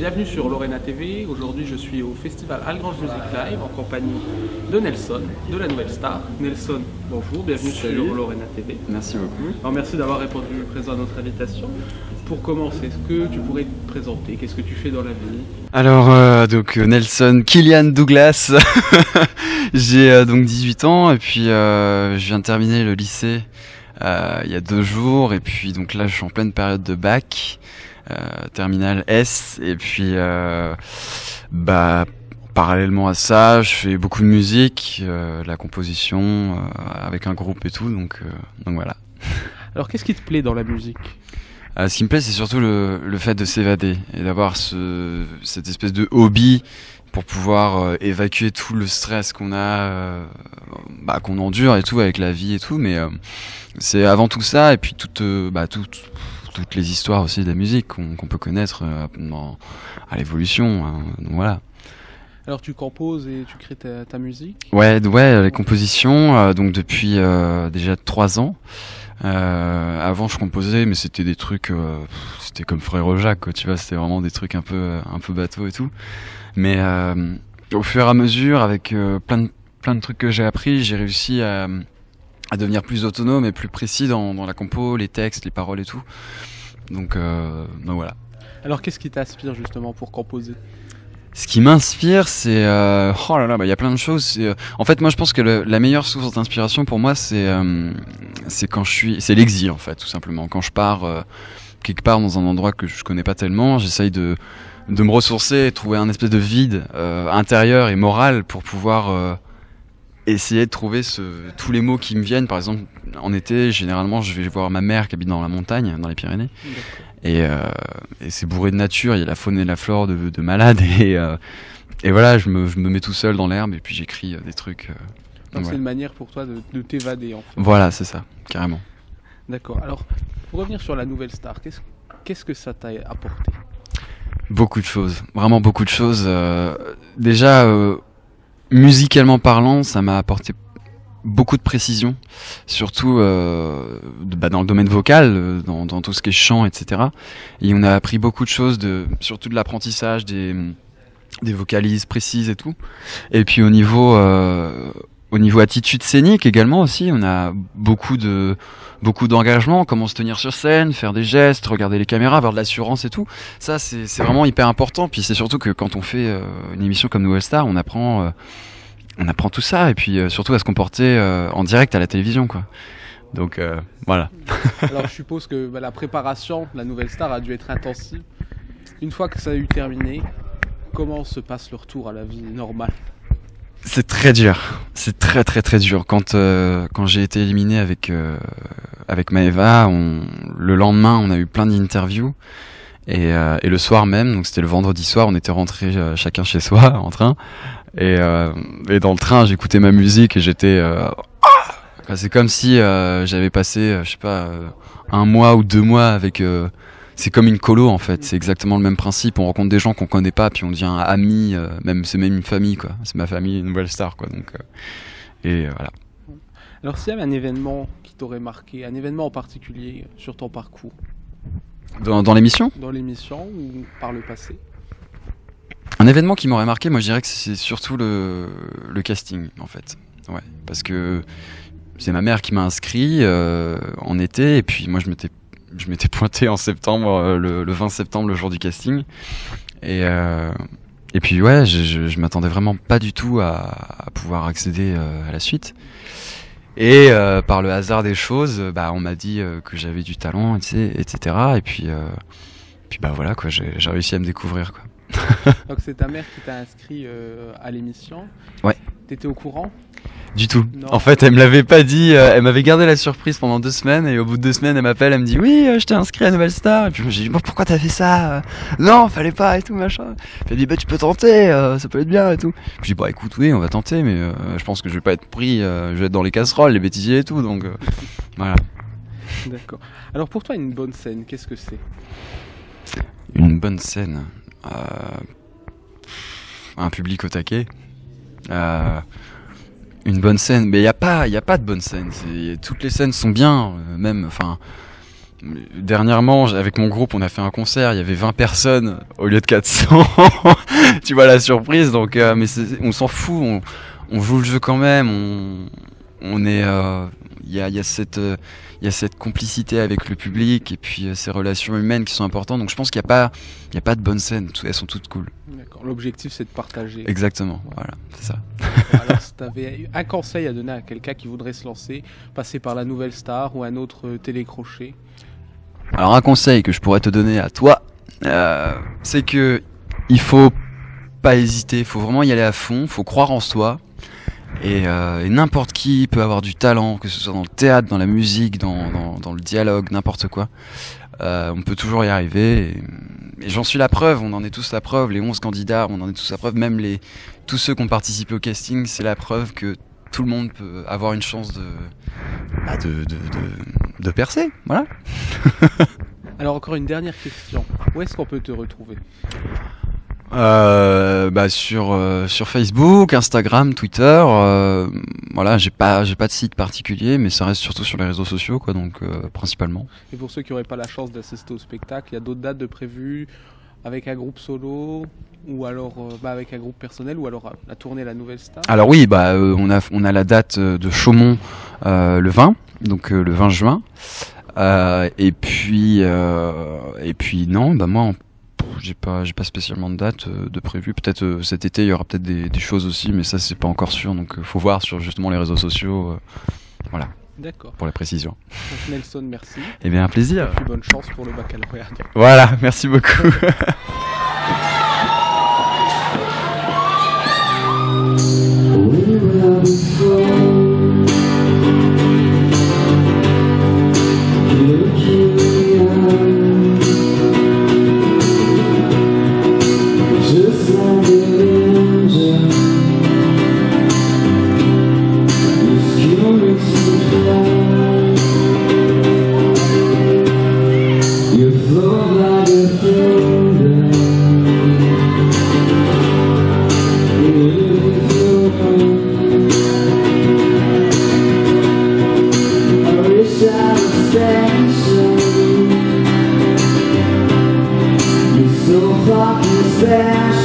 bienvenue sur Lorena TV. Aujourd'hui, je suis au festival Algrange Music Live en compagnie de Nelson, de la Nouvelle Star. Nelson, bonjour, bienvenue sur Lorena TV. Merci beaucoup. Alors, merci d'avoir répondu présent à notre invitation. Pour commencer, est-ce que tu pourrais te présenter? Qu'est-ce que tu fais dans la vie? Alors, Nelson Killian Douglas, j'ai donc 18 ans et puis je viens de terminer le lycée il y a 2 jours et puis donc là je suis en pleine période de bac. Terminale S et puis parallèlement à ça je fais beaucoup de musique, la composition avec un groupe et tout donc voilà. Alors qu'est-ce qui te plaît dans la musique? Ce qui me plaît c'est surtout le fait de s'évader et d'avoir cette espèce de hobby pour pouvoir évacuer tout le stress qu'on a qu'on endure et tout avec la vie et tout, mais c'est avant tout ça et puis toutes les histoires aussi de la musique qu'on peut connaître à l'évolution, hein, donc voilà. Alors tu composes et tu crées ta musique? Ouais, les compositions, donc depuis déjà 3 ans. Avant je composais mais c'était des trucs, c'était comme Frère Jacques quoi, tu vois, c'était vraiment des trucs un peu bateau et tout. Mais au fur et à mesure, avec plein de trucs que j'ai appris, j'ai réussi à devenir plus autonome et plus précis dans la compo, les textes, les paroles et tout. Donc voilà. Alors qu'est-ce qui t'inspire justement pour composer? Ce qui m'inspire, c'est y a plein de choses. En fait, moi, je pense que la meilleure source d'inspiration pour moi, c'est c'est l'exil en fait, tout simplement. Quand je pars quelque part dans un endroit que je connais pas tellement, j'essaye de me ressourcer, trouver un espèce de vide intérieur et moral pour pouvoir essayer de trouver tous les mots qui me viennent. Par exemple, en été, généralement, je vais voir ma mère qui habite dans la montagne, dans les Pyrénées. Et c'est bourré de nature, il y a la faune et la flore de malade. Et voilà, je me mets tout seul dans l'herbe et puis j'écris des trucs. Donc c'est une manière pour toi de t'évader en fait. Voilà, c'est ça, carrément. D'accord. Alors, pour revenir sur la Nouvelle Star, qu'est-ce que ça t'a apporté? Beaucoup de choses, vraiment beaucoup de choses. Déjà, musicalement parlant, ça m'a apporté beaucoup de précision, surtout dans le domaine vocal, dans tout ce qui est chant, etc. Et on a appris beaucoup de choses, surtout de l'apprentissage des vocalises précises et tout. Et puis au niveau attitude scénique également aussi, on a beaucoup d'engagement, comment se tenir sur scène, faire des gestes, regarder les caméras, avoir de l'assurance et tout. Ça c'est vraiment hyper important. Puis c'est surtout que quand on fait une émission comme Nouvelle Star, on apprend tout ça et puis surtout à se comporter en direct à la télévision quoi. Donc voilà. Alors je suppose que la préparation de la Nouvelle Star a dû être intensive. Une fois que ça a eu terminé, comment se passe le retour à la vie normale? C'est très dur, c'est très très très dur. Quand j'ai été éliminé avec Maëva, le lendemain on a eu plein d'interviews et le soir même, donc c'était le vendredi soir, on était rentrés chacun chez soi en train et dans le train j'écoutais ma musique et j'étais c'est comme si j'avais passé je sais pas 1 mois ou 2 mois avec c'est comme une colo en fait, c'est exactement le même principe, on rencontre des gens qu'on connaît pas puis on devient amis, c'est même une famille quoi, c'est ma famille Nouvelle Star quoi, donc et voilà. Alors s'il y avait un événement qui t'aurait marqué, un événement en particulier sur ton parcours? Dans l'émission? Dans l'émission ou par le passé? Un événement qui m'aurait marqué, moi je dirais que c'est surtout le casting en fait, ouais, parce que c'est ma mère qui m'a inscrit en été et puis moi je m'étais pointé en septembre, le 20 septembre, le jour du casting. Et puis ouais, je m'attendais vraiment pas du tout à pouvoir accéder à la suite. Et par le hasard des choses, on m'a dit que j'avais du talent, etc. Et puis voilà quoi, j'ai réussi à me découvrir quoi. Donc c'est ta mère qui t'a inscrit à l'émission? Ouais. T'étais au courant? Du tout. Non. En fait, elle me l'avait pas dit. Elle m'avait gardé la surprise pendant 2 semaines et au bout de 2 semaines, elle m'appelle, elle me dit oui, je t'ai inscrit à Nouvelle Star. Et puis j'ai dit pourquoi t'as fait ça? Non, fallait pas et tout machin. Puis elle dit tu peux tenter, ça peut être bien et tout. Puis j'ai dit écoute oui, on va tenter, mais je pense que je vais pas être pris, je vais être dans les casseroles, les bêtisiers et tout, donc voilà. D'accord. Alors pour toi, une bonne scène, qu'est-ce que c'est? Une bonne scène, un public au taquet. Une bonne scène, mais il y a pas de bonne scène. Toutes les scènes sont bien, même. Enfin, Dernièrement, avec mon groupe, on a fait un concert, il y avait 20 personnes au lieu de 400. Tu vois la surprise, donc mais on s'en fout, on joue le jeu quand même, on est il y a cette complicité avec le public et puis ces relations humaines qui sont importantes. Donc je pense qu'il y a pas de bonnes scènes, elles sont toutes cool. D'accord. L'objectif, c'est de partager. Exactement, voilà, c'est ça. Alors, si tu avais un conseil à donner à quelqu'un qui voudrait se lancer, passer par la Nouvelle Star ou un autre télécrochet. Alors un conseil que je pourrais te donner à toi, c'est que il faut pas hésiter, il faut vraiment y aller à fond, il faut croire en soi. Et n'importe qui peut avoir du talent, que ce soit dans le théâtre, dans la musique, dans le dialogue, n'importe quoi. On peut toujours y arriver. Et j'en suis la preuve, on en est tous la preuve. Les 11 candidats, on en est tous la preuve. Même tous ceux qui ont participé au casting, c'est la preuve que tout le monde peut avoir une chance de percer. Voilà. Alors encore une dernière question. Où est-ce qu'on peut te retrouver ? Sur Facebook, Instagram, Twitter, voilà, j'ai pas de site particulier, mais ça reste surtout sur les réseaux sociaux, quoi, donc principalement. Et pour ceux qui n'auraient pas la chance d'assister au spectacle, il y a d'autres dates de prévues avec un groupe solo ou alors avec un groupe personnel ou alors la tournée La Nouvelle Star. Alors oui, on a la date de Chaumont le 20, donc le 20 juin. Et puis non, moi j'ai pas spécialement de date de prévu. Peut-être cet été il y aura peut-être des choses aussi, mais ça c'est pas encore sûr, donc faut voir sur justement les réseaux sociaux. Voilà. D'accord. Pour la précision. Donc Nelson, merci. Eh bien un plaisir. Et puis bonne chance pour le baccalauréat. Voilà, merci beaucoup. So fucking special.